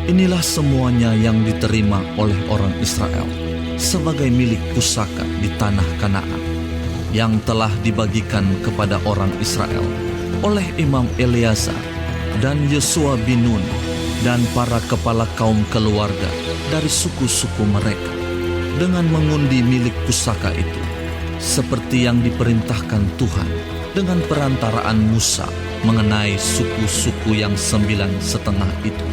Inilah semuanya yang diterima oleh orang Israel sebagai milik pusaka di tanah Kanaan, yang telah dibagikan kepada orang Israel oleh Imam Eleazar dan Yosua bin Nun dan para kepala kaum keluarga dari suku-suku mereka, dengan mengundi milik pusaka itu, seperti yang diperintahkan Tuhan dengan perantaraan Musa mengenai suku-suku yang 9,5 itu.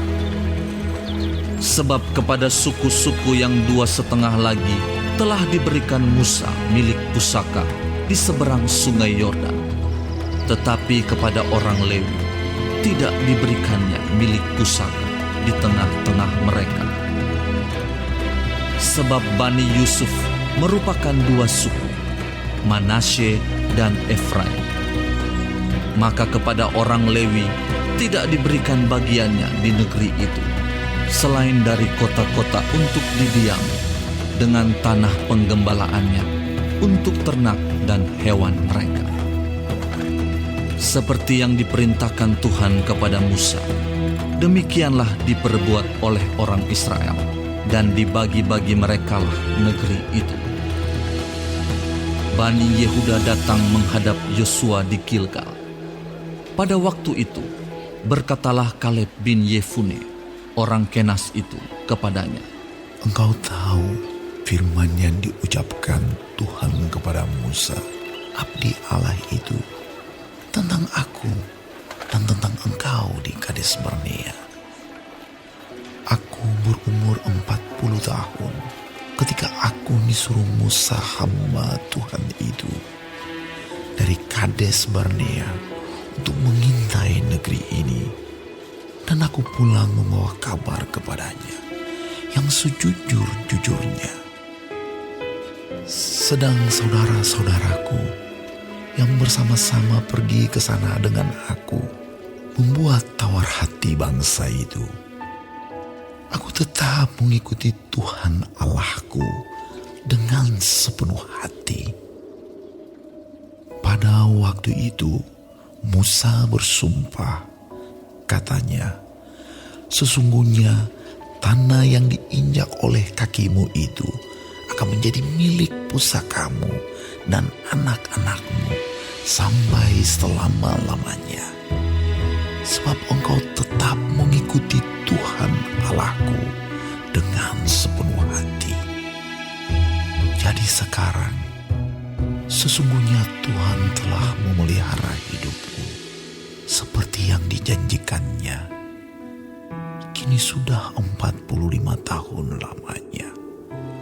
Sebab kepada suku-suku yang 2,5 lagi telah diberikan Musa milik pusaka di seberang sungai Yordan, tetapi kepada orang Lewi tidak diberikannya milik pusaka di tengah-tengah mereka. Sebab Bani Yusuf merupakan 2 suku, Manasye dan Efraim. Maka kepada orang Lewi tidak diberikan bagiannya di negeri itu, selain dari kota-kota untuk didiami, dengan tanah penggembalaannya untuk ternak dan hewan mereka. Seperti yang diperintahkan Tuhan kepada Musa, demikianlah diperbuat oleh orang Israel, dan dibagi-bagi merekalah negeri itu. Bani Yehuda datang menghadap Yosua di Gilgal. Pada waktu itu, berkatalah Kaleb bin Yefune, orang Kenas itu, kepadanya, "Engkau tahu firman yang diucapkan Tuhan kepada Musa, abdi Allah itu, tentang aku dan tentang engkau di Kades Barnea. Aku berumur 40 tahun ketika aku disuruh Musa hamba Tuhan itu dari Kades Barnea untuk mengintai negeri ini, dan aku pulang membawa kabar kepadanya yang sejujur-jujurnya. Sedang saudara-saudaraku yang bersama-sama pergi ke sana dengan aku membuat tawar hati bangsa itu. Aku tetap mengikuti Tuhan Allahku dengan sepenuh hati." Pada waktu itu Musa bersumpah, katanya, "Sesungguhnya tanah yang diinjak oleh kakimu itu akan menjadi milik pusakamu dan anak-anakmu sampai selama-lamanya. Sebab engkau tetap mengikuti Tuhan Allahku dengan sepenuh hati. Jadi sekarang, sesungguhnya Tuhan telah memelihara hidupku seperti yang dijanjikannya. Kini sudah 45 tahun lamanya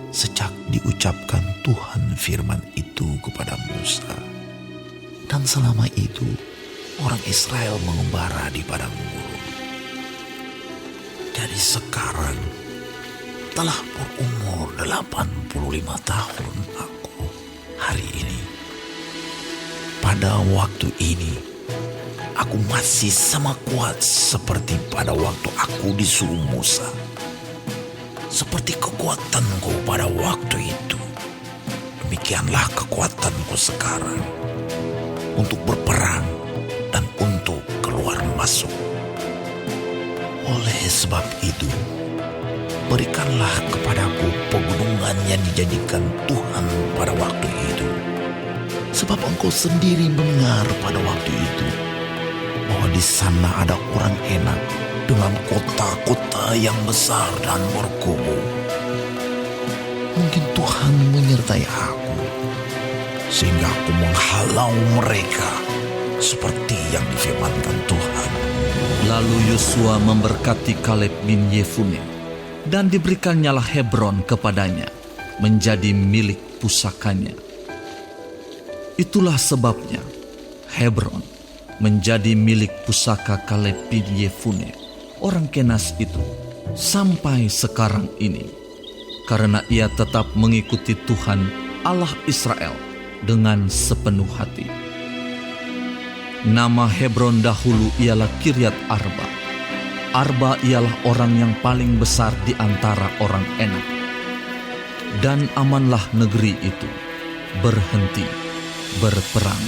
sejak diucapkan Tuhan firman itu kepada Musa. Dan selama itu orang Israel mengembara di padang gurun. Jadi sekarang telah berumur 85 tahun aku hari ini. Pada waktu ini aku masih sama kuat seperti pada waktu aku disuruh Musa. Seperti kekuatanku pada waktu itu, demikianlah kekuatanku sekarang untuk berperang dan untuk keluar masuk. Oleh sebab itu, berikanlah kepadaku pegunungan yang dijanjikan Tuhan pada waktu itu. Sebab engkau sendiri mendengar pada waktu itu bahwa di sana ada orang enak dengan kota-kota yang besar dan berkubu. Mungkin Tuhan menyertai aku, sehingga aku menghalau mereka seperti yang difirmankan Tuhan." Lalu Yosua memberkati Kaleb bin Yefune, dan diberikannya Hebron kepadanya menjadi milik pusakanya. Itulah sebabnya Hebron menjadi milik pusaka Kaleb bin Yefune, orang Kenas itu, sampai sekarang ini, karena ia tetap mengikuti Tuhan Allah Israel dengan sepenuh hati. Nama Hebron dahulu ialah Kiryat Arba. Arba ialah orang yang paling besar di antara orang Enak. Dan amanlah negeri itu berhenti berperang.